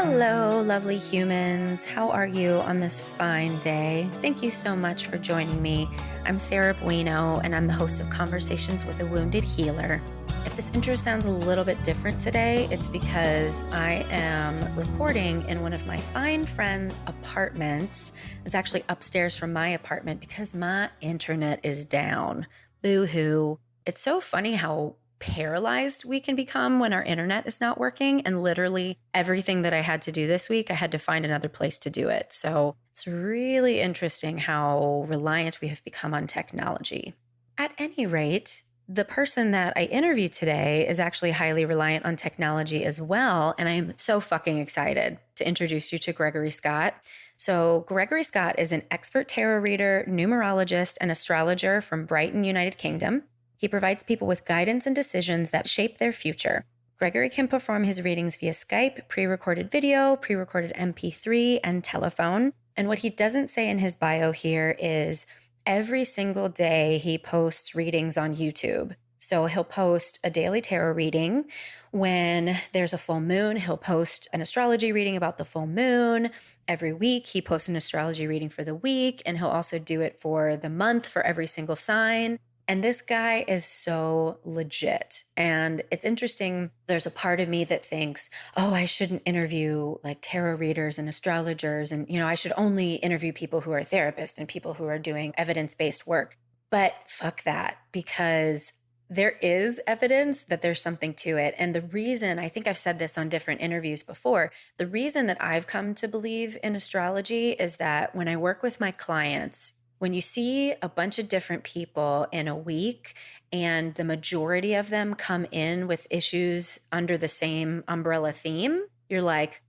Hello, lovely humans. How are you on this fine day? Thank you so much for joining me. I'm Sarah Bueno, and I'm the host of Conversations with a Wounded Healer. If this intro sounds a little bit different today, it's because I am recording in one of my fine friends' apartments. It's actually upstairs from my apartment because my internet is down. Boo-hoo. It's so funny how paralyzed we can become when our internet is not working. And literally everything that I had to do this week, I had to find another place to do it. So it's really interesting how reliant we have become on technology. At any rate, the person that I interviewed today is actually highly reliant on technology as well. And I am so fucking excited to introduce you to Gregory Scott. So Gregory Scott is an expert tarot reader, numerologist, and astrologer from Brighton, United Kingdom. He provides people with guidance and decisions that shape their future. Gregory can perform his readings via Skype, pre-recorded video, pre-recorded MP3, and telephone. And what he doesn't say in his bio here is every single day he posts readings on YouTube. So he'll post a daily tarot reading. When there's a full moon, he'll post an astrology reading about the full moon. Every week, he posts an astrology reading for the week, and he'll also do it for the month for every single sign. And this guy is so legit. And it's interesting. There's a part of me that thinks, oh, I shouldn't interview like tarot readers and astrologers. And, I should only interview people who are therapists and people who are doing evidence-based work. But fuck that, because there is evidence that there's something to it. And the reason, I think I've said this on different interviews before, the reason that I've come to believe in astrology is that when I work with my clients, when you see a bunch of different people in a week and the majority of them come in with issues under the same umbrella theme, you're like,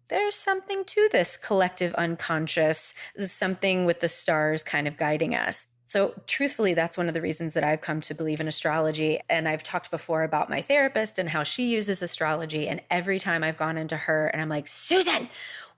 there's something to this collective unconscious, something with the stars kind of guiding us. So truthfully, that's one of the reasons that I've come to believe in astrology. And I've talked before about my therapist and how she uses astrology. And every time I've gone into her and I'm like, Susan,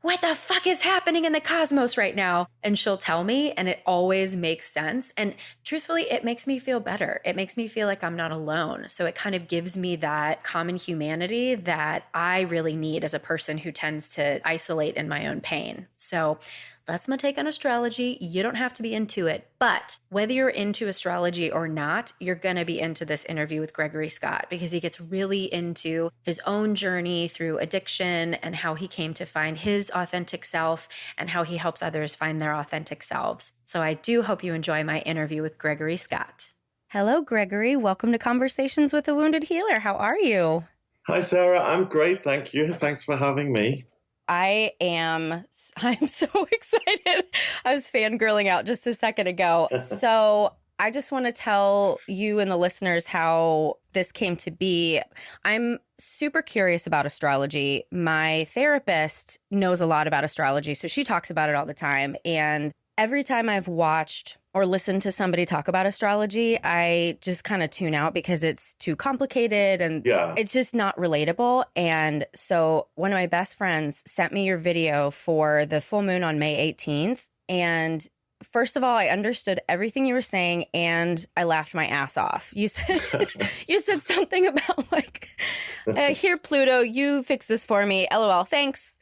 what the fuck is happening in the cosmos right now? And she'll tell me, and it always makes sense. And truthfully, it makes me feel better. It makes me feel like I'm not alone. So it kind of gives me that common humanity that I really need as a person who tends to isolate in my own pain. So that's my take on astrology. You don't have to be into it, but whether you're into astrology or not, you're going to be into this interview with Gregory Scott because he gets really into his own journey through addiction and how he came to find his authentic self and how he helps others find their authentic selves. So I do hope you enjoy my interview with Gregory Scott. Hello, Gregory. Welcome to Conversations with a Wounded Healer. How are you? Hi, Sarah. I'm great. Thank you. Thanks for having me. I'm so excited. I was fangirling out just a second ago. So I just want to tell you and the listeners how this came to be. I'm super curious about astrology. My therapist knows a lot about astrology, so she talks about it all the time. And every time I've watched or listened to somebody talk about astrology, I just kind of tune out because it's too complicated and It's just not relatable. And so one of my best friends sent me your video for the full moon on May 18th. And first of all, I understood everything you were saying and I laughed my ass off. You said something about like, here, Pluto, you fix this for me. LOL, thanks.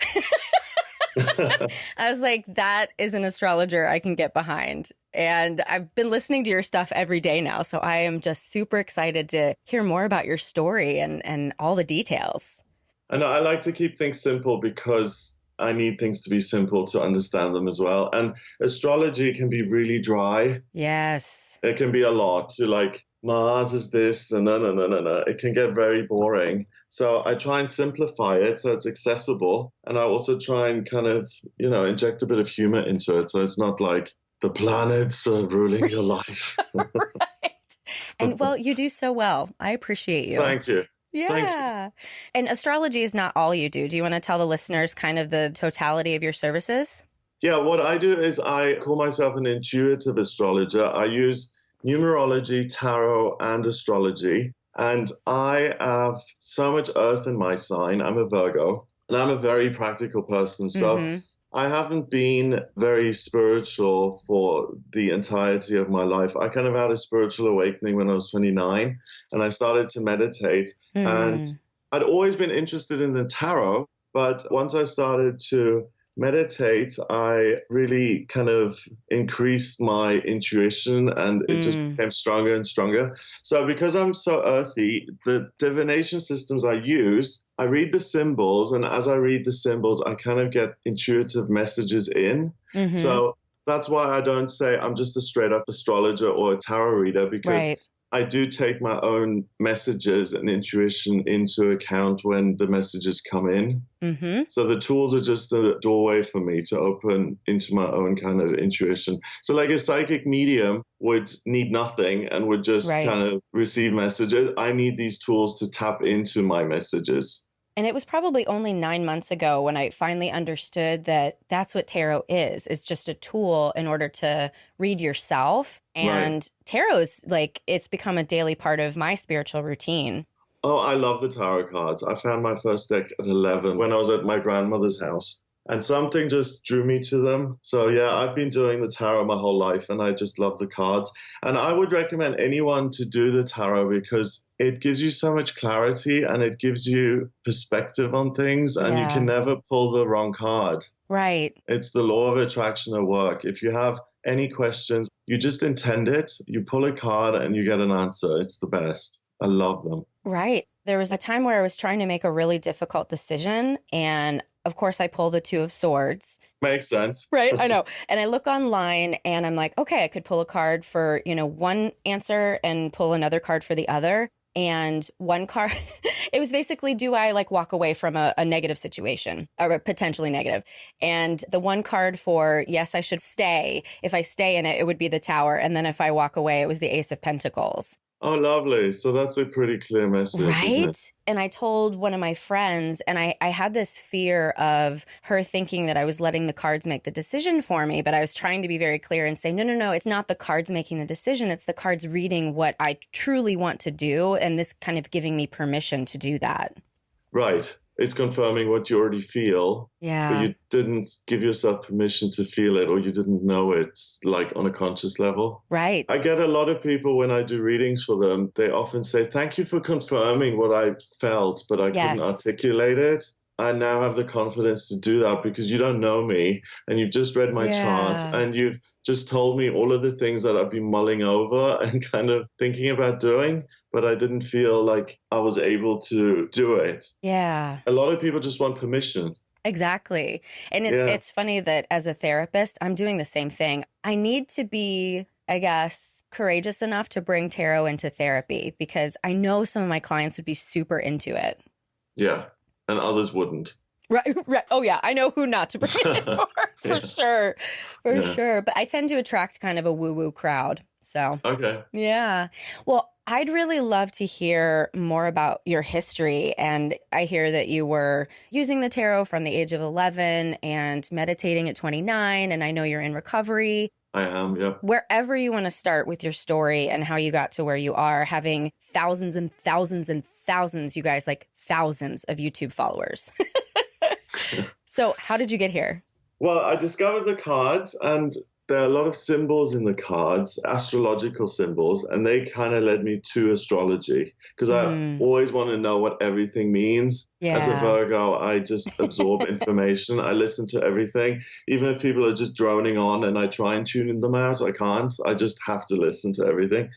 I was like, that is an astrologer I can get behind. And I've been listening to your stuff every day now. So I am just super excited to hear more about your story and all the details. I know I like to keep things simple because I need things to be simple to understand them as well. And astrology can be really dry. Yes. It can be a lot to like, Mars is this and no. It can get very boring. So I try and simplify it so it's accessible. And I also try and kind of, inject a bit of humor into it. So it's not like the planets are ruling your life. Right. And well, you do so well. I appreciate you. Thank you. Yeah. Thank you. And astrology is not all you do. Do you want to tell the listeners kind of the totality of your services? Yeah, what I do is I call myself an intuitive astrologer. I use numerology, tarot, and astrology. And I have so much earth in my sign. I'm a Virgo, and I'm a very practical person. So I haven't been very spiritual for the entirety of my life. I kind of had a spiritual awakening when I was 29, and I started to meditate. And I'd always been interested in the tarot, But once I started to meditate, I really kind of increased my intuition and it just became stronger and stronger. So because I'm so earthy, the divination systems I use, I read the symbols, and as I read the symbols, I kind of get intuitive messages in. So that's why I don't say I'm just a straight up astrologer or a tarot reader, because I do take my own messages and intuition into account when the messages come in. So the tools are just a doorway for me to open into my own kind of intuition. So like a psychic medium would need nothing and would just kind of receive messages. I need these tools to tap into my messages. And it was probably only 9 months ago when I finally understood that that's what tarot is. It's just a tool in order to read yourself. And tarot's like, it's become a daily part of my spiritual routine. Oh, I love the tarot cards. I found my first deck at 11 when I was at my grandmother's house. And something just drew me to them. So yeah, I've been doing the tarot my whole life and I just love the cards. And I would recommend anyone to do the tarot because it gives you so much clarity and it gives you perspective on things and you can never pull the wrong card. Right. It's the law of attraction at work. If you have any questions, you just intend it, you pull a card and you get an answer. It's the best. I love them. Right. There was a time where I was trying to make a really difficult decision and of course, I pull the Two of Swords. Makes sense. Right, I know. And I look online and I'm like, okay, I could pull a card for, one answer and pull another card for the other. And one card, it was basically, do I walk away from a negative situation or potentially negative? And the one card for, yes, I should stay. If I stay in it, it would be the Tower. And then if I walk away, it was the Ace of Pentacles. Oh, lovely. So that's a pretty clear message. Right? And I told one of my friends, and I had this fear of her thinking that I was letting the cards make the decision for me, but I was trying to be very clear and say, no, it's not the cards making the decision. It's the cards reading what I truly want to do, and this kind of giving me permission to do that. Right. It's confirming what you already feel, but you didn't give yourself permission to feel it or you didn't know it on a conscious level. Right. I get a lot of people when I do readings for them, they often say, thank you for confirming what I felt, but I couldn't articulate it. I now have the confidence to do that because you don't know me and you've just read my chart and you've just told me all of the things that I've been mulling over and kind of thinking about doing, but I didn't feel like I was able to do it. Yeah. A lot of people just want permission. Exactly. And it's funny that as a therapist, I'm doing the same thing. I need to be, I guess, courageous enough to bring tarot into therapy because I know some of my clients would be super into it. Yeah. And others wouldn't. Right. Oh, yeah. I know who not to bring it for sure. For sure. But I tend to attract kind of a woo-woo crowd. So, okay. Yeah. Well, I'd really love to hear more about your history. And I hear that you were using the tarot from the age of 11 and meditating at 29. And I know you're in recovery. I am, yep. Wherever you want to start with your story and how you got to where you are, having thousands and thousands and thousands, you guys, thousands of YouTube followers. So how did you get here? Well, I discovered the cards and there are a lot of symbols in the cards, astrological symbols, and they kind of led me to astrology because I always want to know what everything means. Yeah. As a Virgo, I just absorb information. I listen to everything. Even if people are just droning on and I try and tune them out, I can't. I just have to listen to everything.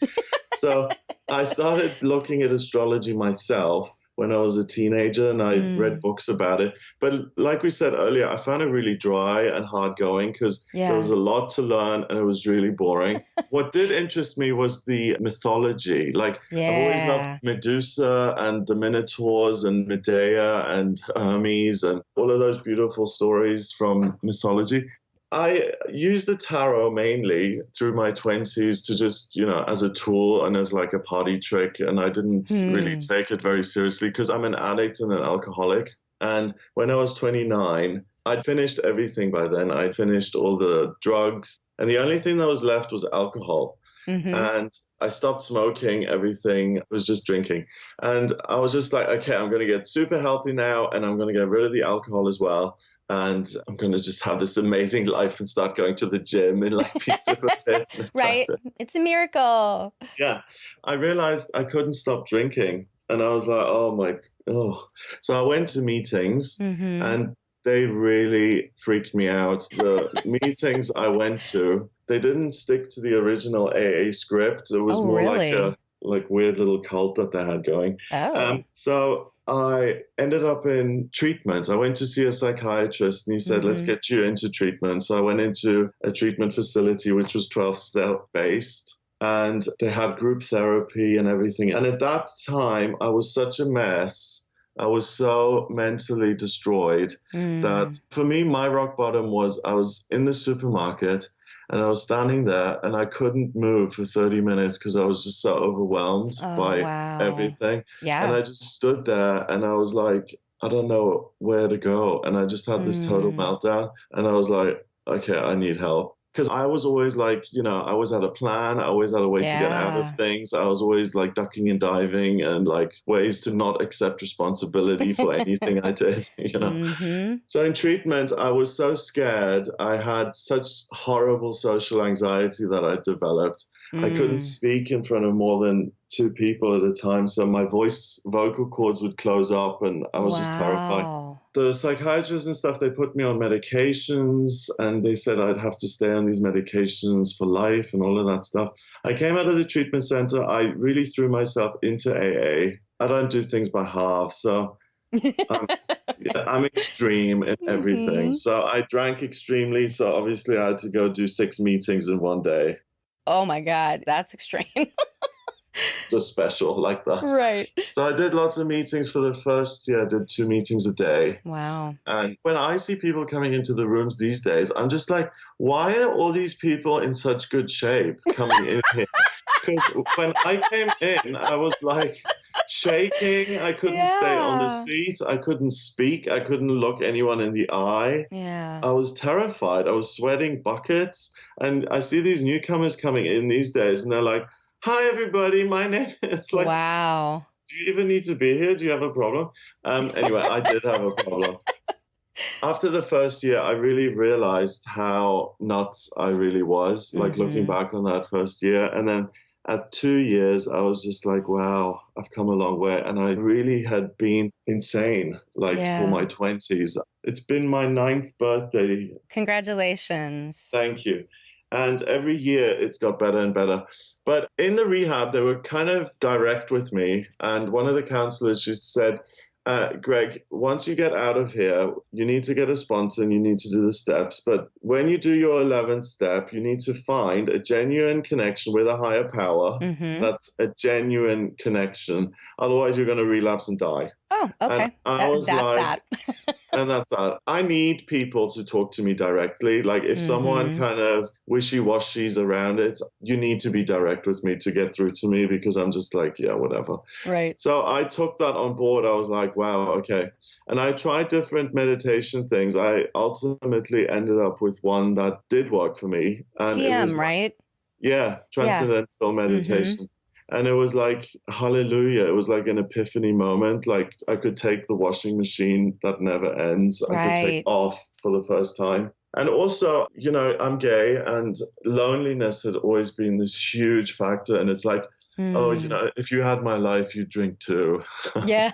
So I started looking at astrology myself when I was a teenager and I read books about it. But like we said earlier, I found it really dry and hard going because there was a lot to learn and it was really boring. What did interest me was the mythology. I've always loved Medusa and the Minotaurs and Medea and Hermes and all of those beautiful stories from mythology. I used the tarot mainly through my 20s to just, as a tool and as a party trick. And I didn't really take it very seriously because I'm an addict and an alcoholic. And when I was 29, I'd finished everything by then. I'd finished all the drugs. And the only thing that was left was alcohol. And I stopped smoking, everything. I was just drinking. And I was just like, okay, I'm going to get super healthy now and I'm going to get rid of the alcohol as well. And I'm going to just have this amazing life and start going to the gym and be super fit. Right. It's a miracle. Yeah. I realized I couldn't stop drinking. And I was like, oh my oh. So I went to meetings Mm-hmm. and they really freaked me out. The meetings I went to, they didn't stick to the original AA script. It was Oh, more like a really? weird little cult that they had going. Oh. So I ended up in treatment. I went to see a psychiatrist and he said, let's Mm-hmm. get you into treatment. So I went into a treatment facility, which was 12-step based. And they had group therapy and everything. And at that time, I was such a mess. I was so mentally destroyed that for me, my rock bottom was I was in the supermarket and I was standing there and I couldn't move for 30 minutes because I was just so overwhelmed Oh, by wow. everything. And Yeah. I just stood there and I was like, I don't know where to go. And I just had this total meltdown. And I was like, okay, I need help. Because I was always like, I always had a plan. I always had a way to get out of Yeah. things. I was always like ducking and diving and like ways to not accept responsibility for anything I did. Mm-hmm. So in treatment, I was so scared. I had such horrible social anxiety that I developed. I couldn't speak in front of more than two people at a time. So my vocal cords would close up and I was just terrified. Wow. The psychiatrists and stuff, they put me on medications and they said I'd have to stay on these medications for life and all of that stuff. I came out of the treatment center. I really threw myself into AA. I don't do things by half. So I'm extreme in everything. So I drank extremely. So obviously I had to go do 6 meetings in one day. Oh my God, that's extreme. Just special like that. Right. So I did lots of meetings for the first year. I ddid 2 meetings a day. Wow. And when I see people coming into the rooms these days, I'm just like, why are all these people in such good shape coming in here? Because when I came in, I was like shaking. I couldn't stay on the seat. I couldn't speak. I couldn't look anyone in the eye. Yeah. I was terrified. I was sweating buckets. And I see these newcomers coming in these days and they're like, hi, everybody. My name is like, wow. Do you even need to be here? Do you have a problem? Anyway, I did have a problem. After the first year, I really realized how nuts I really was, like looking back on that first year. And then at 2 years, I was just like, wow, I've come a long way. And I really had been insane, like for my 20s. It's been my 9th birthday. Congratulations. Thank you. And every year it's got better and better. But in the rehab, they were kind of direct with me. And one of the counselors just said, Greg, once you get out of here, you need to get a sponsor and you need to do the steps. But when you do your 11th step, you need to find a genuine connection with a higher power. That's a genuine connection. Otherwise, you're going to relapse and die. Oh, okay. And that's that. I need people to talk to me directly. Like if someone kind of wishy-washy's around it, you need to be direct with me to get through to me because I'm just like, yeah, whatever. Right. So I took that on board. I was like, wow, okay. And I tried different meditation things. I ultimately ended up with one that did work for me. And TM, it was right? Yeah, transcendental meditation. And it was like, hallelujah. It was like an epiphany moment. Like I could take the washing machine that never ends. I could take off for the first time. And also, I'm gay and loneliness had always been this huge factor. And it's like, oh, if you had my life, you'd drink too. Yeah.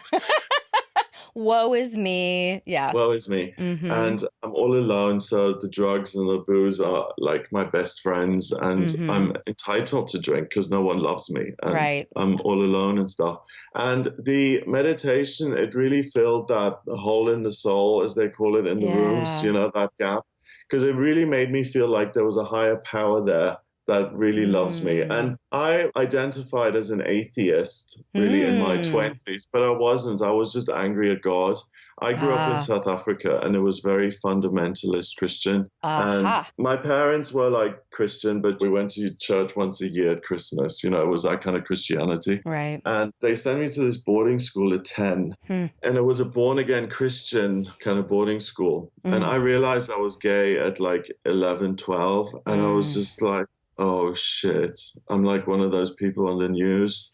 Woe is me. Yeah. Woe is me. And I'm all alone. So the drugs and the booze are like my best friends. And I'm entitled to drink because no one loves me. And I'm all alone and stuff. And the meditation, it really filled that hole in the soul, as they call it in the rooms, that gap. Because it really made me feel like there was a higher power there that really loves me. And I identified as an atheist really in my 20s, but I wasn't. I was just angry at God. I grew up in South Africa and it was very fundamentalist Christian. And my parents were like Christian, but we went to church once a year at Christmas. It was that kind of Christianity. Right. And they sent me to this boarding school at 10. And it was a born again Christian kind of boarding school. And I realized I was gay at like 11, 12. And I was just like, oh shit, I'm like one of those people on the news.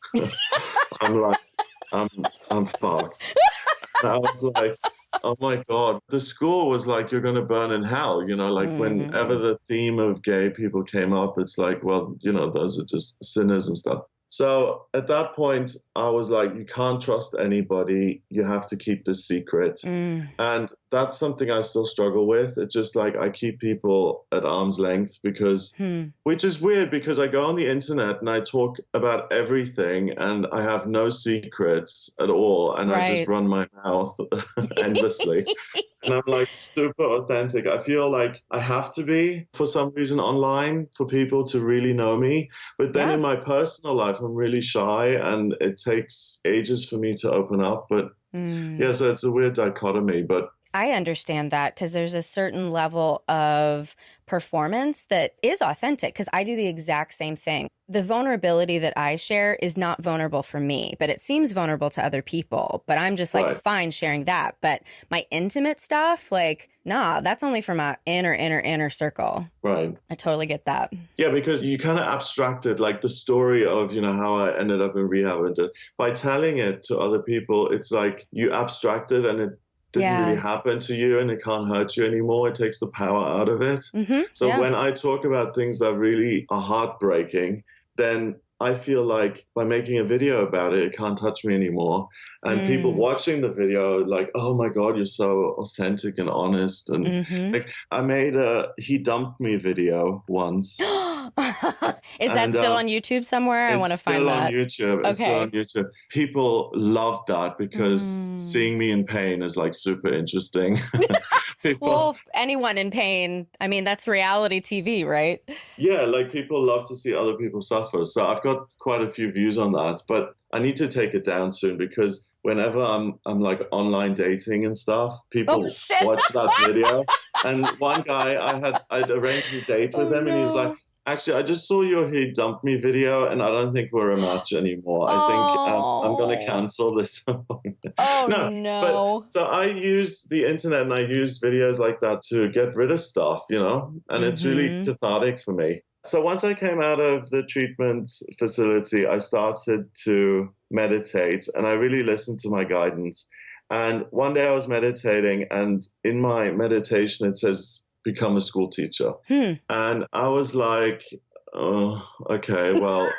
I'm like, I'm fucked. And I was like, oh my God. The school was like, you're going to burn in hell. Like whenever the theme of gay people came up, it's like, well, those are just sinners and stuff. So at that point, I was like, you can't trust anybody. You have to keep this secret. And that's something I still struggle with. It's just like I keep people at arm's length because, which is weird because I go on the internet and I talk about everything and I have no secrets at all. And I just run my mouth endlessly. And I'm like super authentic. I feel like I have to be for some reason online for people to really know me. But then in my personal life, I'm really shy and it takes ages for me to open up. But yeah, so it's a weird dichotomy. But I understand that because there's a certain level of performance that is authentic because I do the exact same thing. The vulnerability that I share is not vulnerable for me, but it seems vulnerable to other people. But I'm just like, fine sharing that. But my intimate stuff, like, nah, that's only for my inner circle. Right. I totally get that. Yeah, because you kind of abstracted like the story of, you know, how I ended up in rehab. And by telling it to other people, it's like you abstracted and it didn't really happen to you and it can't hurt you anymore. It takes the power out of it. So when I talk about things that really are heartbreaking, then I feel like by making a video about it, it can't touch me anymore. And people watching the video like, oh my God, you're so authentic and honest. And like I made a he dumped me video once. Is that still on YouTube somewhere? I want to find that. It's still on YouTube. It's still on YouTube. People love that because seeing me in pain is like super interesting. Well, anyone in pain, I mean, that's reality TV, right? Yeah, like people love to see other people suffer. So I've got quite a few views on that, but I need to take it down soon because whenever I'm like online dating and stuff, people watch that video. And one guy, I'd arranged a date with him and he was like, actually, I just saw your he dumped me video and I don't think we're a match anymore. I think I'm going to cancel this. No. But, so I use the internet and I use videos like that to get rid of stuff, you know, and it's really cathartic for me. So once I came out of the treatment facility, I started to meditate and I really listened to my guidance. And one day I was meditating and in my meditation, it says, become a school teacher. And I was like, oh, okay, well,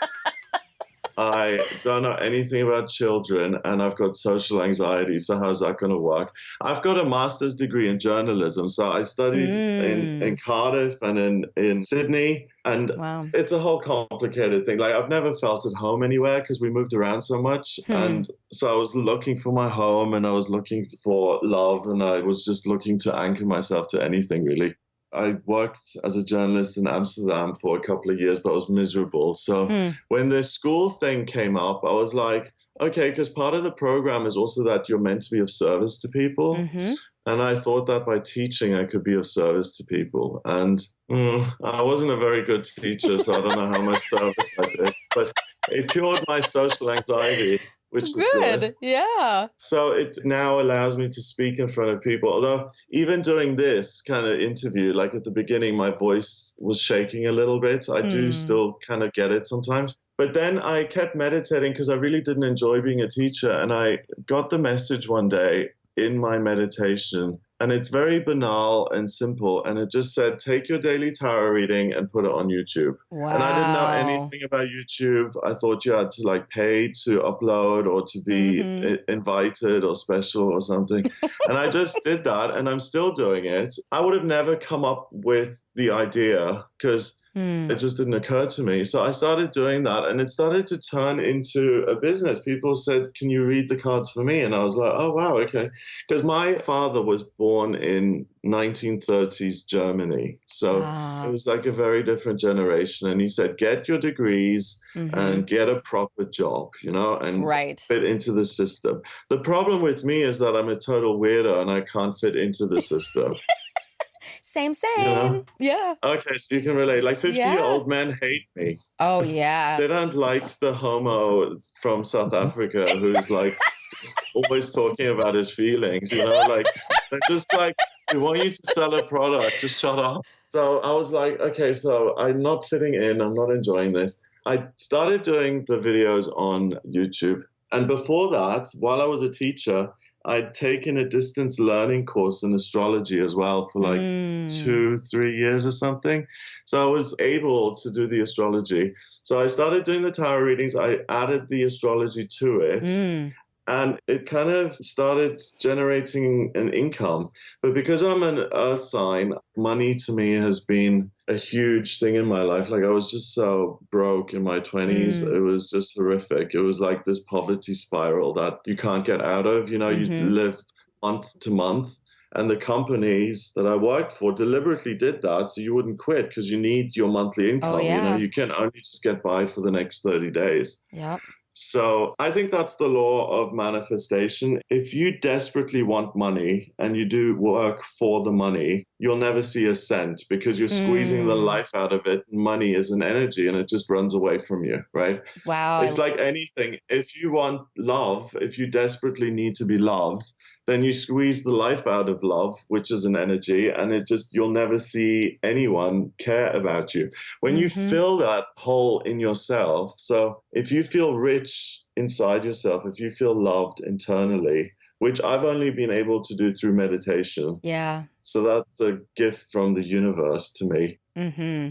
I don't know anything about children and I've got social anxiety. So how's that going to work? I've got a master's degree in journalism. So I studied in Cardiff and in Sydney. And it's a whole complicated thing. Like I've never felt at home anywhere because we moved around so much. And so I was looking for my home and I was looking for love and I was just looking to anchor myself to anything really. I worked as a journalist in Amsterdam for a couple of years, but I was miserable. So when the school thing came up, I was like, okay, because part of the program is also that you're meant to be of service to people. And I thought that by teaching, I could be of service to people. And I wasn't a very good teacher, so I don't know how much service I did. But it cured my social anxiety, which was good. Yeah. So it now allows me to speak in front of people. Although even doing this kind of interview, like at the beginning, my voice was shaking a little bit. I do still kind of get it sometimes. But then I kept meditating because I really didn't enjoy being a teacher. And I got the message one day in my meditation, and it's very banal and simple. And it just said, take your daily tarot reading and put it on YouTube. Wow. And I didn't know anything about YouTube. I thought you had to like pay to upload or to be invited or special or something. And I just did that and I'm still doing it. I would have never come up with the idea because it just didn't occur to me. So I started doing that and it started to turn into a business. People said, can you read the cards for me? And I was like, oh, wow, okay. Because my father was born in 1930s Germany. So it was like a very different generation. And he said, get your degrees and get a proper job, you know, and fit into the system. The problem with me is that I'm a total weirdo and I can't fit into the system. Same. You know? Yeah. Okay, so you can relate. Like 50-year-old men hate me. Oh, yeah. They don't like the homo from South Africa who's like just always talking about his feelings, you know? Like, they're just like, we want you to sell a product, just shut up. So I was like, okay, so I'm not fitting in. I'm not enjoying this. I started doing the videos on YouTube. And before that, while I was a teacher, I'd taken a distance learning course in astrology as well for like 2-3 years or something. So I was able to do the astrology. So I started doing the tarot readings. I added the astrology to it. And it kind of started generating an income. But because I'm an earth sign, money to me has been a huge thing in my life. Like I was just so broke in my 20s. It was just horrific. It was like this poverty spiral that you can't get out of. You live month to month. And the companies that I worked for deliberately did that so you wouldn't quit because you need your monthly income. Oh, yeah. You can only just get by for the next 30 days. Yep. So I think that's the law of manifestation. If you desperately want money and you do work for the money, you'll never see a cent because you're squeezing the life out of it. Money is an energy and it just runs away from you, right? Wow. It's like anything. If you want love, if you desperately need to be loved, then you squeeze the life out of love, which is an energy, and you'll never see anyone care about you. When you fill that hole in yourself, so if you feel rich inside yourself, if you feel loved internally, which I've only been able to do through meditation. Yeah. So that's a gift from the universe to me.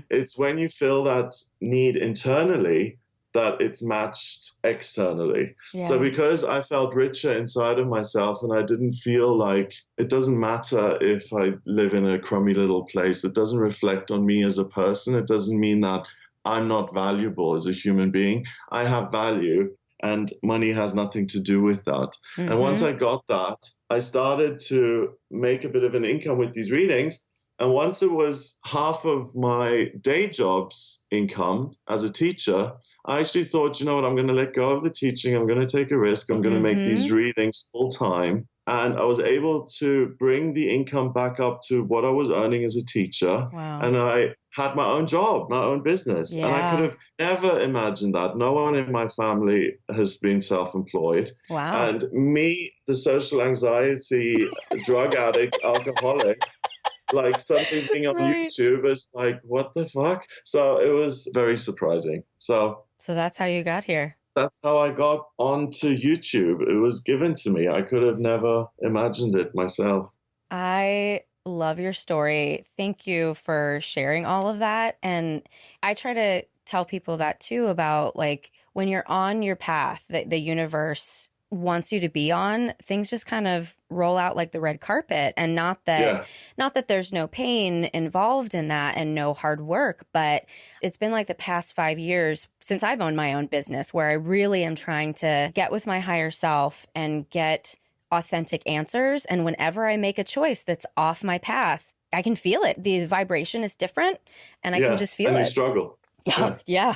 It's when you feel that need internally that it's matched externally. Yeah. So because I felt richer inside of myself and I didn't feel like it doesn't matter if I live in a crummy little place, it doesn't reflect on me as a person. It doesn't mean that I'm not valuable as a human being. I have value and money has nothing to do with that. And once I got that, I started to make a bit of an income with these readings. And once it was half of my day job's income as a teacher, I actually thought, you know what, I'm going to let go of the teaching. I'm going to take a risk. I'm going to make these readings full time. And I was able to bring the income back up to what I was earning as a teacher. Wow. And I had my own job, my own business. Yeah. And I could have never imagined that. No one in my family has been self-employed. Wow. And me, the social anxiety, drug addict, alcoholic, like something being on YouTube is like, what the fuck? So it was very surprising. So that's how you got here. That's how I got onto YouTube. It was given to me. I could have never imagined it myself. I love your story. Thank you for sharing all of that. And I try to tell people that too about like when you're on your path that the universe wants you to be on, things just kind of roll out like the red carpet. And not that there's no pain involved in that and no hard work, but it's been like the past 5 years since I've owned my own business where I really am trying to get with my higher self and get authentic answers. And whenever I make a choice that's off my path, I can feel it. The vibration is different and I can just feel it. And you struggle. Yeah.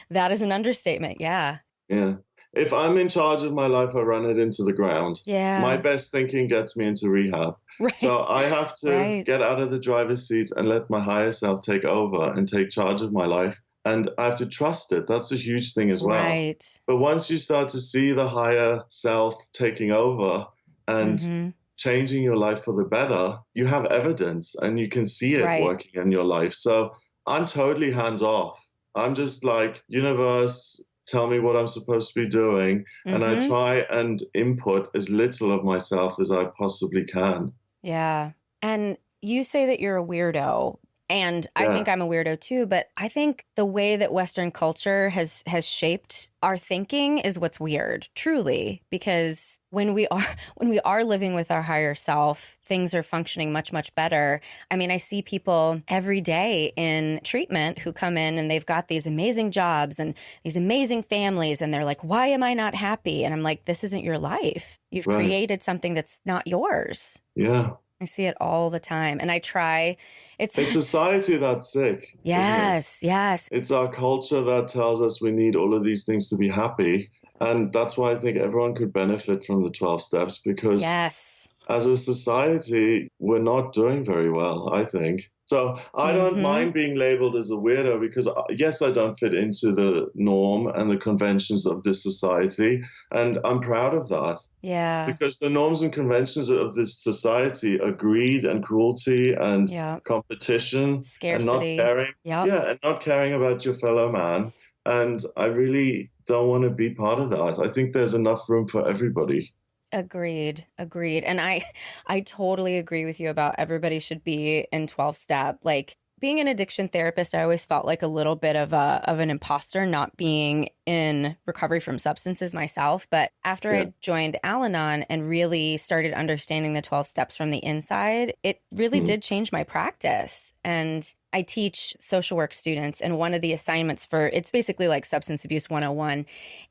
That is an understatement. Yeah. Yeah. If I'm in charge of my life, I run it into the ground. Yeah. My best thinking gets me into rehab. Right. So I have to get out of the driver's seat and let my higher self take over and take charge of my life. And I have to trust it. That's a huge thing as well. Right. But once you start to see the higher self taking over and changing your life for the better, you have evidence and you can see it working in your life. So I'm totally hands off. I'm just like, universe, tell me what I'm supposed to be doing. And I try and input as little of myself as I possibly can. Yeah. And you say that you're a weirdo. And I think I'm a weirdo too, but I think the way that Western culture has shaped our thinking is what's weird, truly, because when we are living with our higher self, things are functioning much, much better. I mean, I see people every day in treatment who come in and they've got these amazing jobs and these amazing families, and they're like, why am I not happy? And I'm like, this isn't your life. You've created something that's not yours. Yeah. I see it all the time. And I try. It's society that's sick. Yes, yes. It's our culture that tells us we need all of these things to be happy. And that's why I think everyone could benefit from the 12 steps because as a society, we're not doing very well, I think. So I don't mind being labeled as a weirdo because, yes, I don't fit into the norm and the conventions of this society. And I'm proud of that. Yeah. Because the norms and conventions of this society are greed and cruelty and competition. Scarcity. And not caring. And not caring about your fellow man. And I really don't want to be part of that. I think there's enough room for everybody. Agreed. And I totally agree with you about everybody should be in 12-step. Like being an addiction therapist, I always felt like a little bit of an imposter not being in recovery from substances myself. But after I joined Al-Anon and really started understanding the 12 steps from the inside, it really did change my practice. And I teach social work students, and one of the assignments it's basically like substance abuse 101.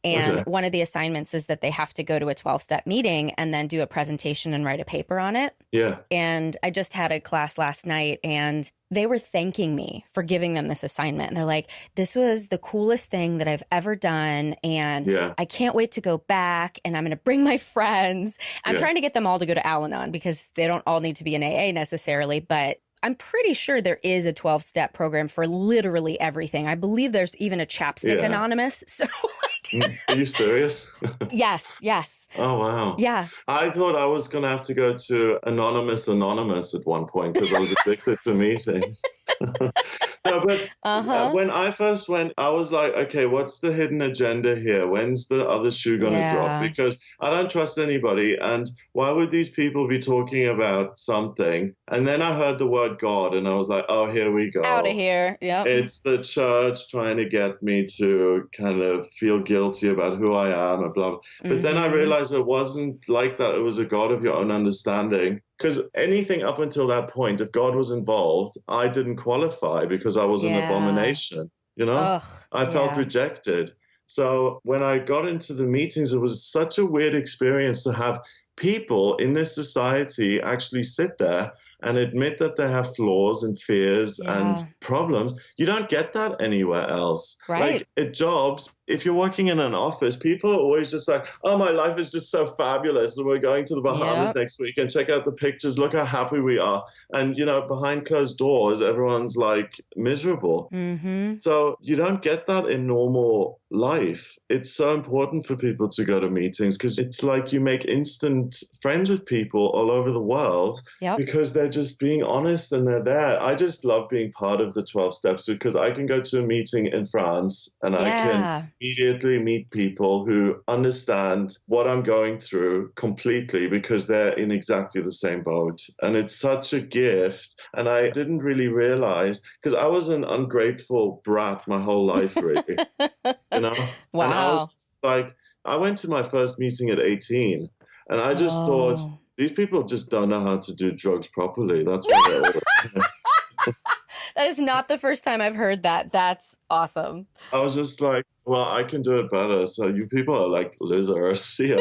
And one of the assignments is that they have to go to a 12-step meeting and then do a presentation and write a paper on it. Yeah. And I just had a class last night, and they were thanking me for giving them this assignment. And they're like, this was the coolest thing that I've ever done. And I can't wait to go back, and I'm going to bring my friends. I'm trying to get them all to go to Al-Anon because they don't all need to be in AA necessarily, but I'm pretty sure there is a 12-step program for literally everything. I believe there's even a Chapstick Anonymous. So Are you serious? Yes. Oh, wow. Yeah. I thought I was going to have to go to Anonymous at one point because I was addicted to meetings. No, but when I first went, I was like, okay, what's the hidden agenda here? When's the other shoe going to drop? Because I don't trust anybody. And why would these people be talking about something? And then I heard the word God, and I was like, oh, here we go. Out of here. Yeah. It's the church trying to get me to kind of feel guilty about who I am and blah, blah. But then I realized it wasn't like that. It was a God of your own understanding. Because anything up until that point, if God was involved, I didn't qualify because I was an abomination, you know? I felt rejected. So when I got into the meetings, it was such a weird experience to have people in this society actually sit there and admit that they have flaws and fears and problems. You don't get that anywhere else. Right. Like at jobs, if you're working in an office, people are always just like, oh, my life is just so fabulous. And we're going to the Bahamas next week and check out the pictures. Look how happy we are. And, you know, behind closed doors, everyone's like miserable. So you don't get that in normal life. It's so important for people to go to meetings because it's like you make instant friends with people all over the world because they're just being honest and they're there. I just love being part of the 12 steps because I can go to a meeting in France and I can immediately meet people who understand what I'm going through completely because they're in exactly the same boat. And it's such a gift. And I didn't really realize because I was an ungrateful brat my whole life, really. You know? Wow. And I was like, I went to my first meeting at 18 and I just thought, these people just don't know how to do drugs properly. That's what they're all. That is not the first time I've heard that. That's awesome. I was just like, well, I can do it better. So you people are like losers. Yeah.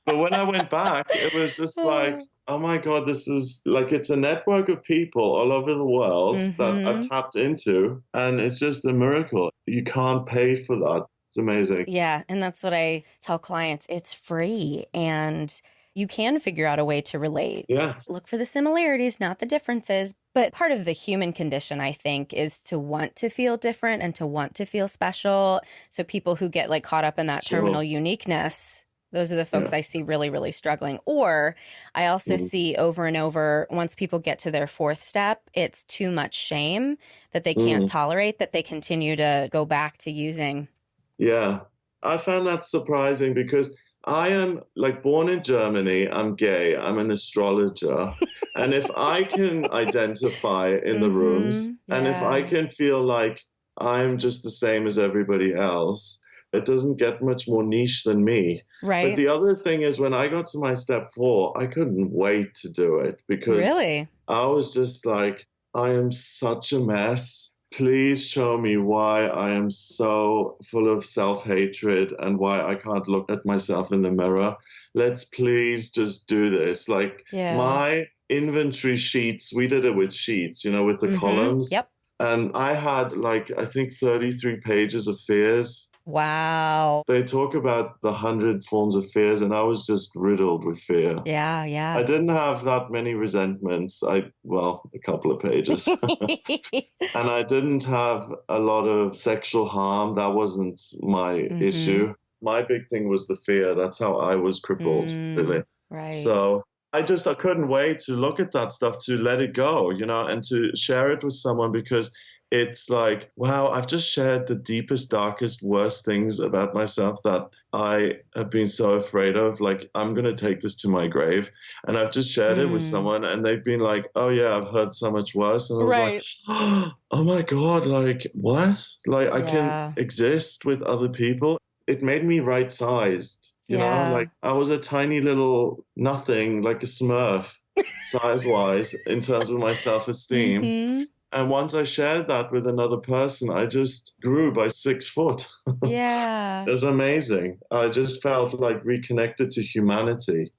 But when I went back, it was just like, oh my God, this is like, it's a network of people all over the world that I've tapped into. And it's just a miracle. You can't pay for that. It's amazing. Yeah. And that's what I tell clients. It's free and you can figure out a way to relate. Yeah. Look for the similarities, not the differences. But part of the human condition, I think, is to want to feel different and to want to feel special. So people who get like caught up in that terminal uniqueness, those are the folks I see really, really struggling. Or I also see over and over, once people get to their fourth step, it's too much shame that they can't tolerate, that they continue to go back to using. Yeah. I found that surprising because I am like born in Germany. I'm gay. I'm an astrologer. And if I can identify in the rooms and if I can feel like I'm just the same as everybody else, it doesn't get much more niche than me. Right. But the other thing is when I got to my step 4, I couldn't wait to do it because I was just like, I am such a mess. Please show me why I am so full of self-hatred and why I can't look at myself in the mirror. Let's please just do this. Like my inventory sheets, we did it with sheets, you know, with the columns. Yep. And I had like, I think 33 pages of fears. Wow. They talk about the 100 forms of fears, and I was just riddled with fear. Yeah. I didn't have that many resentments. A couple of pages. And I didn't have a lot of sexual harm. That wasn't my issue. My big thing was the fear. That's how I was crippled, really. Right. So I couldn't wait to look at that stuff, to let it go, you know, and to share it with someone because it's like, wow, I've just shared the deepest, darkest, worst things about myself that I have been so afraid of. Like, I'm going to take this to my grave. And I've just shared it with Mm, someone, and they've been like, oh, yeah, I've heard so much worse. And I was like, right. oh my God, like, what? Like, I can Yeah. exist with other people. It made me right sized, you know, Yeah. like I was a tiny little nothing, like a smurf size wise in terms of my self esteem. Mm-hmm. And once I shared that with another person, I just grew by 6 foot. Yeah. It was amazing. I just felt like reconnected to humanity.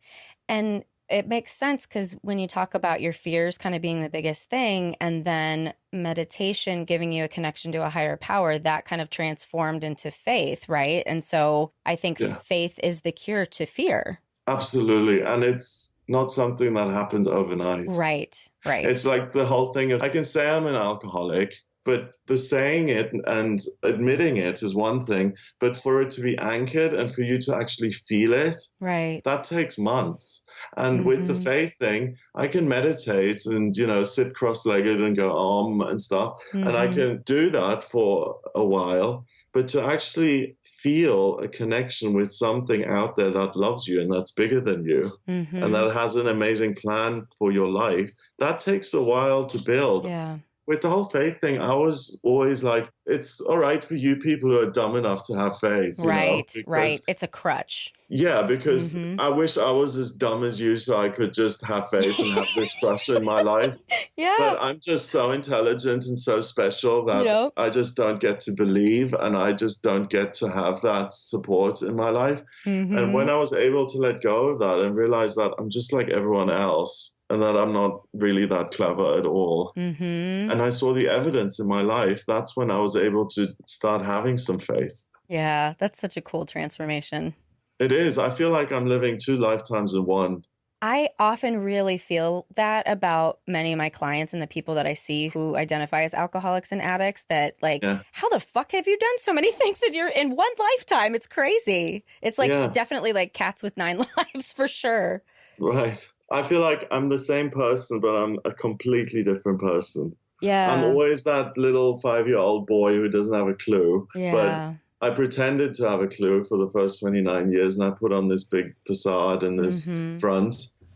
And it makes sense because when you talk about your fears kind of being the biggest thing, and then meditation giving you a connection to a higher power, that kind of transformed into faith, right? And so I think Yeah, faith is the cure to fear. absolutely. And it's not something that happens overnight. Right, It's right. like the whole thing of I can say I'm an alcoholic, but the saying it and admitting it is one thing, but for it to be anchored and for you to actually feel it, Right. that takes months. And with the Mm-hmm. faith thing, I can meditate and, sit cross-legged and go and stuff. And I Mm-hmm. can do that for a while. But to actually feel a connection with something out there that loves you and that's bigger than you and Mm-hmm. that has an amazing plan for your life, that takes a while to build. Yeah. With the whole faith thing, I was always like, it's all right for you people who are dumb enough to have faith, Right, right. because It's a crutch. yeah, because Mm-hmm. I wish I was as dumb as you so I could just have faith and have this trust in my life. Yeah. But I'm just so intelligent and so special that Yep. I just don't get to believe and I just don't get to have that support in my life. And Mm-hmm. when I was able to let go of that and realize that I'm just like everyone else and that I'm not really that clever at all, Mm-hmm. and I saw the evidence in my life, that's when I was able to start having some faith. Yeah, that's such a cool transformation. It is. I feel like I'm living 2 lifetimes in one. I often really feel that about many of my clients and the people that I see who identify as alcoholics and addicts, that like, Yeah. how the fuck have you done so many things in one lifetime? It's crazy. It's like Yeah. definitely like cats with 9 lives for sure. Right. I feel like I'm the same person, but I'm a completely different person. I'm Yeah. always that little 5-year-old boy who doesn't have a clue, but Yeah. I pretended to have a clue for the first 29 years and I put on this big facade and this Mm-hmm. front.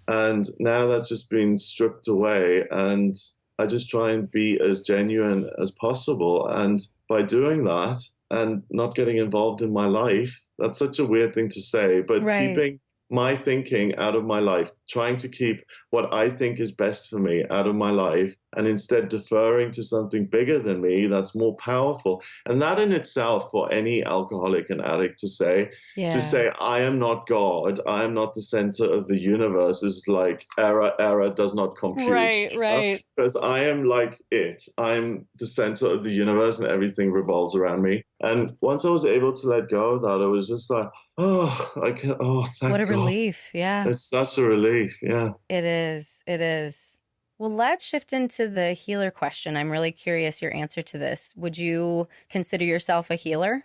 And now that's just been stripped away. And I just try and be as genuine as possible. And by doing that and not getting involved in my life, that's such a weird thing to say, but Right. keeping my thinking out of my life, trying to keep what I think is best for me out of my life, and instead deferring to something bigger than me that's more powerful. And that in itself, for any alcoholic and addict to Yeah. say, I am not God, I am not the center of the universe, is like error does not compute. Right, right. Because I am like it. I'm the center of the universe and everything revolves around me. And once I was able to let go of that, it was just like, What a thank God. relief. Yeah. It's such a relief. Yeah. It is. It is. Well, let's shift into the healer question. I'm really curious your answer to this. Would you consider yourself a healer?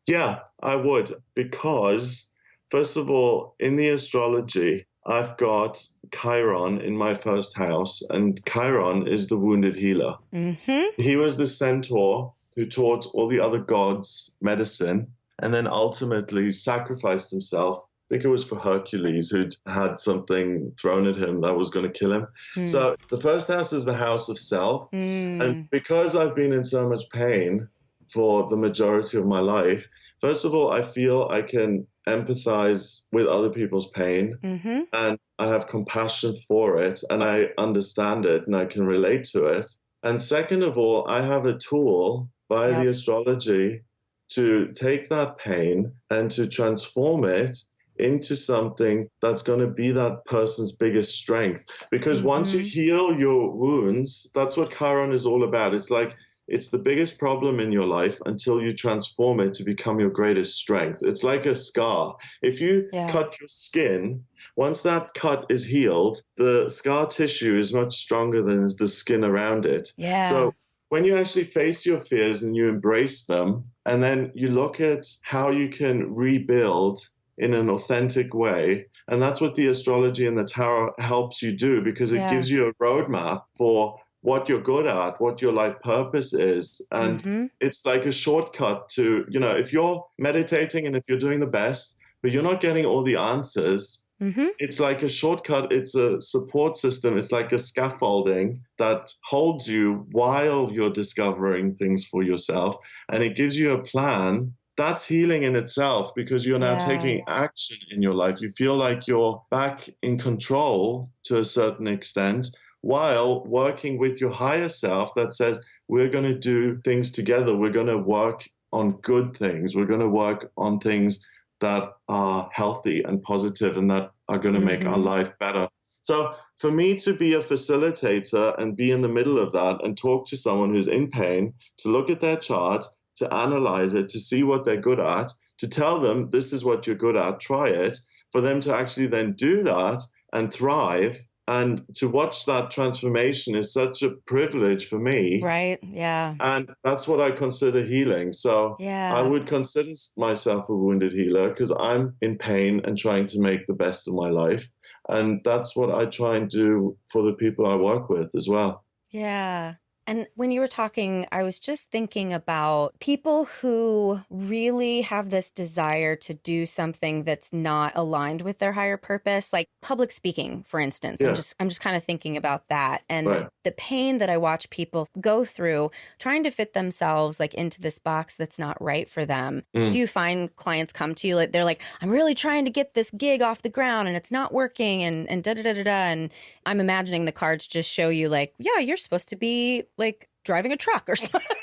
Yeah, I would. Because, first of all, in the astrology, I've got Chiron in my first house, and Chiron is the wounded healer. Mm-hmm. He was the centaur who taught all the other gods medicine and then ultimately sacrificed himself. I think it was for Hercules, who'd had something thrown at him that was going to kill him. Mm. So the first house is the house of self. And Mm. because I've been in so much pain for the majority of my life, first of all, I feel I can empathize with other people's pain Mm-hmm. and I have compassion for it and I understand it and I can relate to it. And second of all, I have a tool by the Yep. astrology to take that pain and to transform it into something that's going to be that person's biggest strength. Because once you Mm-hmm. heal your wounds, that's what Chiron is all about. It's like it's the biggest problem in your life until you transform it to become your greatest strength. It's like a scar. If you Yeah. cut your skin, once that cut is healed, the scar tissue is much stronger than the skin around it. Yeah. So when you actually face your fears and you embrace them, and then you look at how you can rebuild in an authentic way, and that's what the astrology and the tarot helps you do, because it Yeah. gives you a roadmap for what you're good at, what your life purpose is. And it's like a shortcut to, if you're meditating and if you're doing the best, but you're not getting all the answers, it's like a shortcut. It's a support system. It's like a scaffolding that holds you while you're discovering things for yourself. And it gives you a plan. That's healing in itself, because you're now taking action in your life. You feel like you're back in control to a certain extent, while working with your higher self that says, we're going to do things together. We're going to work on good things. We're going to work on things that are healthy and positive and that are going to make our life better. So for me to be a facilitator and be in the middle of that and talk to someone who's in pain, to look at their chart, to analyze it, to see what they're good at, to tell them, this is what you're good at, try it, for them to actually then do that and thrive. And to watch that transformation is such a privilege for me. Right. Yeah. And that's what I consider healing. So I would consider myself a wounded healer, because I'm in pain and trying to make the best of my life. And that's what I try and do for the people I work with as well. Yeah. And when you were talking, I was just thinking about people who really have this desire to do something that's not aligned with their higher purpose, like public speaking, for instance. Yeah. I'm just kind of thinking about that, and the pain that I watch people go through trying to fit themselves like into this box that's not right for them. Do you find clients come to you like they're like, I'm really trying to get this gig off the ground and it's not working and da da da da da, and I'm imagining the cards just show you like, yeah, you're supposed to be like driving a truck or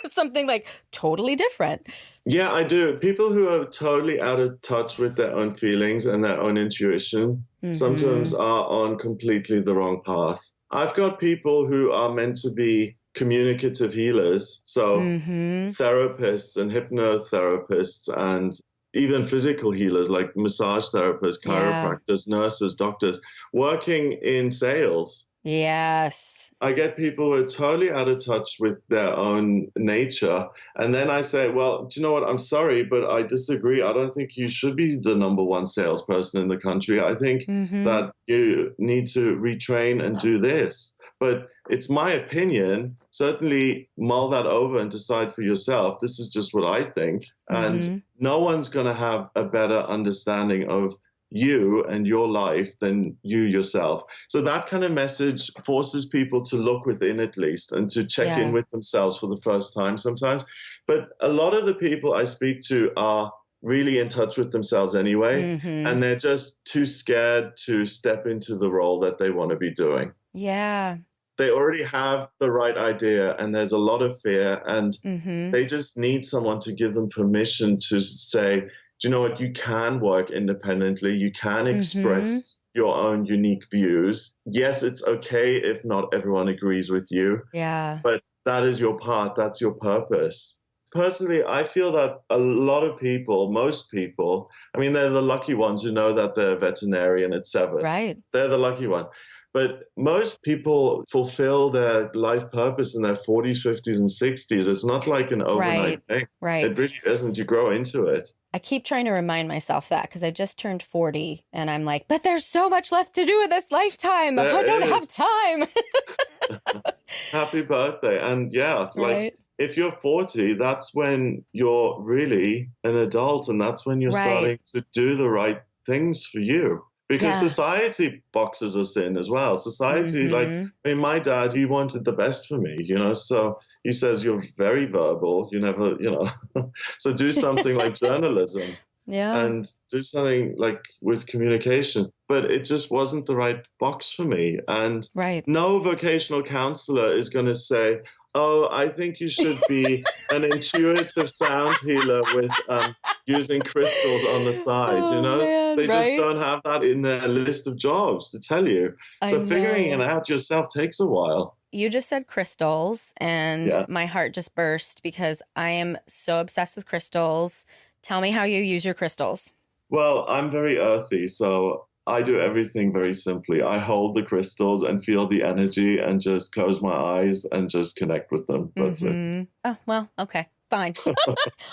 something like totally different. Yeah, I do. People who are totally out of touch with their own feelings and their own intuition sometimes are on completely the wrong path. I've got people who are meant to be communicative healers, so therapists and hypnotherapists and even physical healers like massage therapists, chiropractors, nurses, doctors, working in sales. Yes. I get people who are totally out of touch with their own nature. And then I say, well, do you know what? I'm sorry, but I disagree. I don't think you should be the number one salesperson in the country. I think that you need to retrain and do this. But it's my opinion. Certainly mull that over and decide for yourself. This is just what I think. And no one's going to have a better understanding of you and your life than you yourself. So that kind of message forces people to look within at least and to check in with themselves for the first time sometimes. But a lot of the people I speak to are really in touch with themselves anyway, and they're just too scared to step into the role that they want to be doing. Yeah. They already have the right idea and there's a lot of fear, and they just need someone to give them permission to say, do you know what? You can work independently. You can express your own unique views. Yes, it's okay if not everyone agrees with you. Yeah. But that is your part. That's your purpose. Personally, I feel that a lot of people, most people, I mean, they're the lucky ones who know that they're a veterinarian at 7. Right. They're the lucky one. But most people fulfill their life purpose in their 40s, 50s, and 60s. It's not like an overnight thing. Right. It really isn't. You grow into it. I keep trying to remind myself that because I just turned 40 and I'm like, but there's so much left to do in this lifetime. I don't have time. Happy birthday. And like if you're 40, that's when you're really an adult, and that's when you're starting to do the right things for you. Because society boxes us in as well. Society, like, I mean, my dad, he wanted the best for me, so he says, you're very verbal, you never, so do something like journalism and do something like with communication. But it just wasn't the right box for me. And no vocational counselor is going to say, oh, I think you should be an intuitive sound healer with using crystals on the side, Man, They just don't have that in their list of jobs to tell you. So figuring it out yourself takes a while. You just said crystals, and my heart just burst because I am so obsessed with crystals. Tell me how you use your crystals. Well, I'm very earthy, so I do everything very simply. I hold the crystals and feel the energy and just close my eyes and just connect with them. That's it. Oh, well, okay, fine.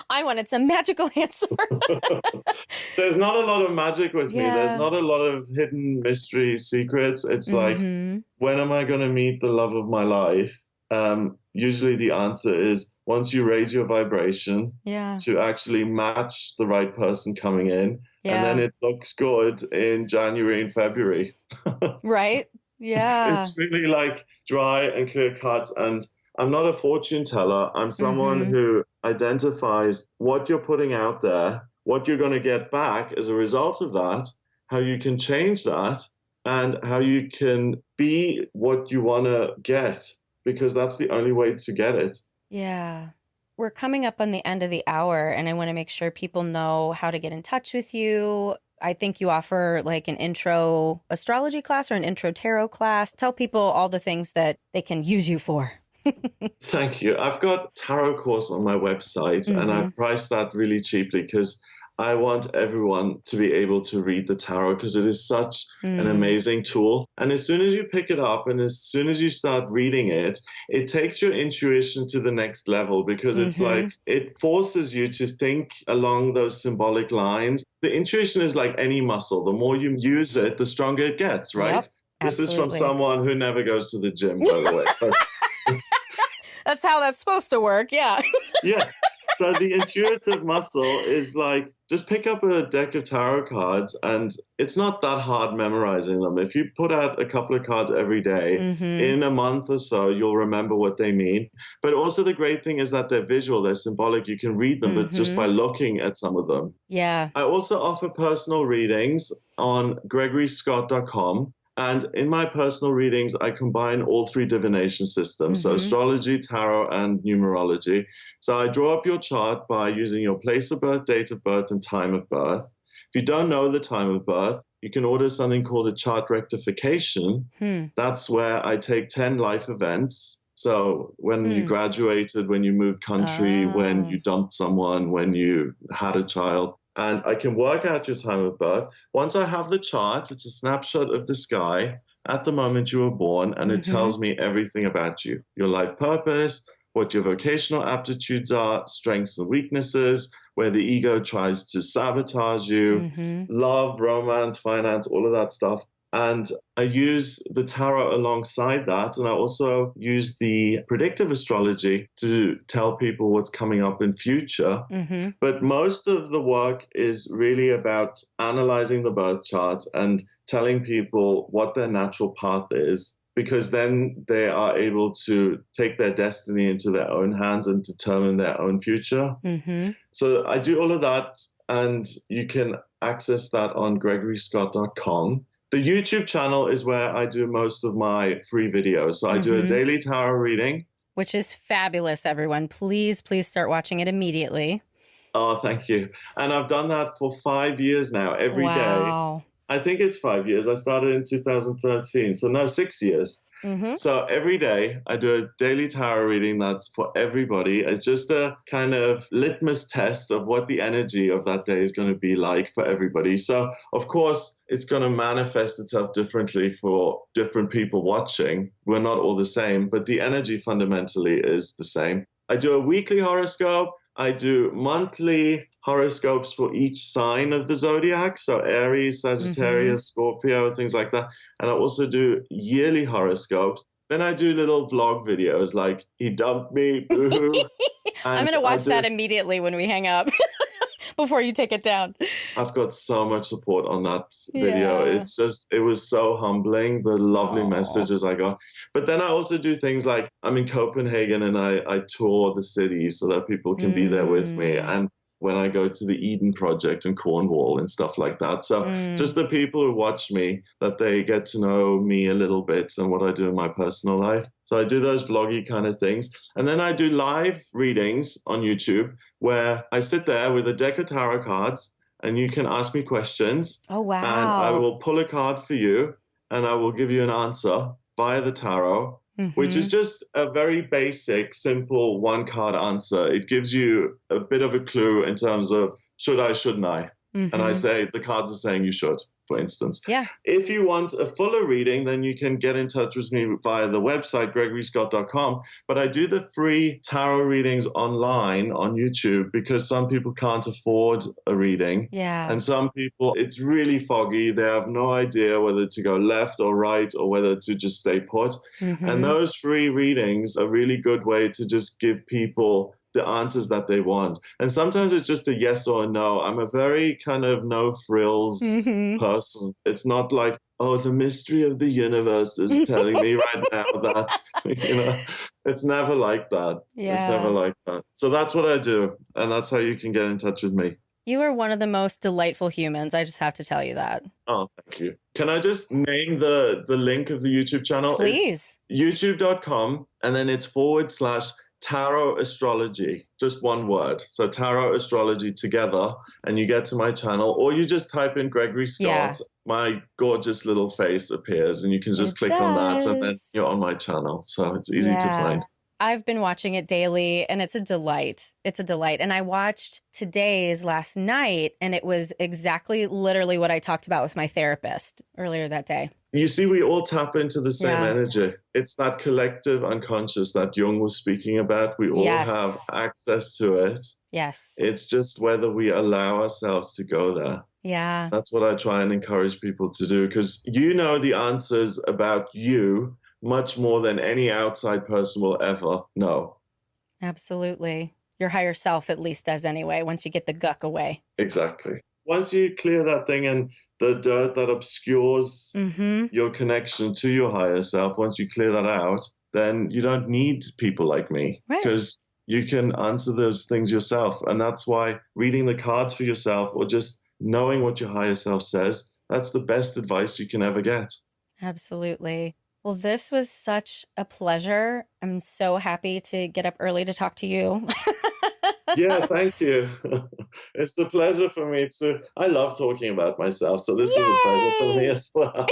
I wanted some magical answer. There's not a lot of magic with me. There's not a lot of hidden mystery secrets. It's like, when am I going to meet the love of my life? usually the answer is once you raise your vibration Yeah. to actually match the right person coming in, and then it looks good in January and February. Right? Yeah. It's really like dry and clear cuts. And I'm not a fortune teller. I'm someone who identifies what you're putting out there, what you're going to get back as a result of that, how you can change that, and how you can be what you want to get, because that's the only way to get it. Yeah. We're coming up on the end of the hour, and I want to make sure people know how to get in touch with you. I think you offer like an intro astrology class or an intro tarot class. Tell people all the things that they can use you for. Thank you. I've got tarot course on my website, and I've priced that really cheaply because I want everyone to be able to read the tarot, because it is such an amazing tool. And as soon as you pick it up and as soon as you start reading it, it takes your intuition to the next level, because it's like it forces you to think along those symbolic lines. The intuition is like any muscle. The more you use it, the stronger it gets, right? Yep, this is from someone who never goes to the gym, by the way. But that's how that's supposed to work. Yeah. Yeah. So the intuitive muscle is like, just pick up a deck of tarot cards, and it's not that hard memorizing them. If you put out a couple of cards every day, in a month or so, you'll remember what they mean. But also the great thing is that they're visual, they're symbolic. You can read them, but just by looking at some of them. Yeah. I also offer personal readings on gregoryscott.com. And in my personal readings, I combine all three divination systems, so astrology, tarot, and numerology. So I draw up your chart by using your place of birth, date of birth, and time of birth. If you don't know the time of birth, you can order something called a chart rectification. That's where I take 10 life events. So when you graduated, when you moved country, when you dumped someone, when you had a child, and I can work out your time of birth. Once I have the chart, it's a snapshot of the sky at the moment you were born, and it tells me everything about you, your life purpose, what your vocational aptitudes are, strengths and weaknesses, where the ego tries to sabotage you, love, romance, finance, all of that stuff. And I use the tarot alongside that. And I also use the predictive astrology to tell people what's coming up in future. But most of the work is really about analyzing the birth charts and telling people what their natural path is, because then they are able to take their destiny into their own hands and determine their own future. So I do all of that, and you can access that on gregoryscott.com. The YouTube channel is where I do most of my free videos. So I do a daily tarot reading. Which is fabulous, everyone. Please, please start watching it immediately. Oh, thank you. And I've done that for 5 years now, every day. I think it's 5 years. I started in 2013. So no, 6 years. So every day I do a daily tarot reading that's for everybody. It's just a kind of litmus test of what the energy of that day is going to be like for everybody. So of course, it's going to manifest itself differently for different people watching. We're not all the same, but the energy fundamentally is the same. I do a weekly horoscope. I do monthly horoscopes for each sign of the zodiac, so Aries, Sagittarius, Scorpio, things like that. And I also do yearly horoscopes. Then I do little vlog videos like, he dumped me, boo-hoo. I'm going to watch that immediately when we hang up before you take it down. I've got so much support on that video. It's just, it was so humbling, the lovely messages I got. But then I also do things like, I'm in Copenhagen and I tour the city so that people can be there with me. And when I go to the Eden Project in Cornwall and stuff like that. So just the people who watch me, that they get to know me a little bit and what I do in my personal life. So I do those vloggy kind of things. And then I do live readings on YouTube where I sit there with a deck of tarot cards and you can ask me questions. Oh, wow. And I will pull a card for you and I will give you an answer via the tarot. Which is just a very basic, simple one-card answer. It gives you a bit of a clue in terms of should I, shouldn't I? And I say the cards are saying you should. for instance. Yeah. If you want a fuller reading, then you can get in touch with me via the website, gregoryscott.com. But I do the free tarot readings online on YouTube because some people can't afford a reading. Yeah. And some people, it's really foggy. They have no idea whether to go left or right or whether to just stay put. Mm-hmm. And those free readings are a really good way to just give people the answers that they want. And sometimes it's just a yes or a no. I'm a very kind of no frills person. It's not like, oh, the mystery of the universe is telling me right now that, it's never like that. Yeah. It's never like that. So that's what I do. And that's how you can get in touch with me. You are one of the most delightful humans. I just have to tell you that. Oh, thank you. Can I just name the link of the YouTube channel? Please. It's youtube.com and then it's /Tarot Astrology, just one word. So Tarot Astrology together, and you get to my channel, or you just type in Gregory Scott. My gorgeous little face appears, and you can just click on that, and then you're on my channel. So it's easy to find. I've been watching it daily, and it's a delight. It's a delight. And I watched today's last night, and it was exactly literally what I talked about with my therapist earlier that day. You see, we all tap into the same energy. It's that collective unconscious that Jung was speaking about. We all have access to it. Yes. It's just whether we allow ourselves to go there. Yeah. That's what I try and encourage people to do, because you know the answers about you much more than any outside person will ever know. Absolutely. Your higher self at least does anyway, once you get the guck away. Exactly. Once you clear that thing and the dirt that obscures your connection to your higher self, once you clear that out, then you don't need people like me, because you can answer those things yourself. And that's why reading the cards for yourself or just knowing what your higher self says, that's the best advice you can ever get. Absolutely. Well, this was such a pleasure. I'm so happy to get up early to talk to you. Yeah, thank you. It's a pleasure for me to. I love talking about myself, so this was a pleasure for me as well.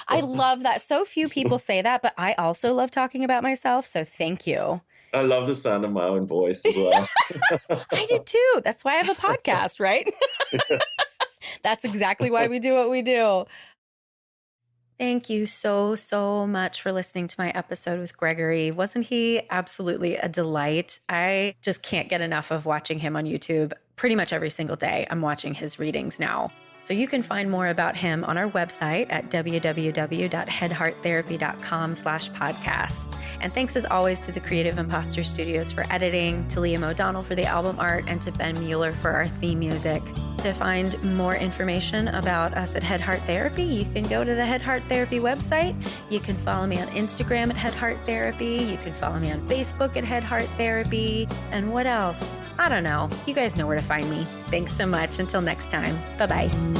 I love that. So few people say that, but I also love talking about myself, so thank you. I love the sound of my own voice as well. I do too. That's why I have a podcast, right? That's exactly why we do what we do. Thank you so, so much for listening to my episode with Gregory. Wasn't he absolutely a delight? I just can't get enough of watching him on YouTube. Pretty much every single day, I'm watching his readings now. So you can find more about him on our website at www.headhearttherapy.com/podcast. And thanks as always to the Creative Imposter Studios for editing, to Liam O'Donnell for the album art, and to Ben Mueller for our theme music. To find more information about us at Head Heart Therapy, you can go to the Head Heart Therapy website. You can follow me on Instagram at Head Heart Therapy. You can follow me on Facebook at Head Heart Therapy. And what else? I don't know. You guys know where to find me. Thanks so much. Until next time. Bye-bye.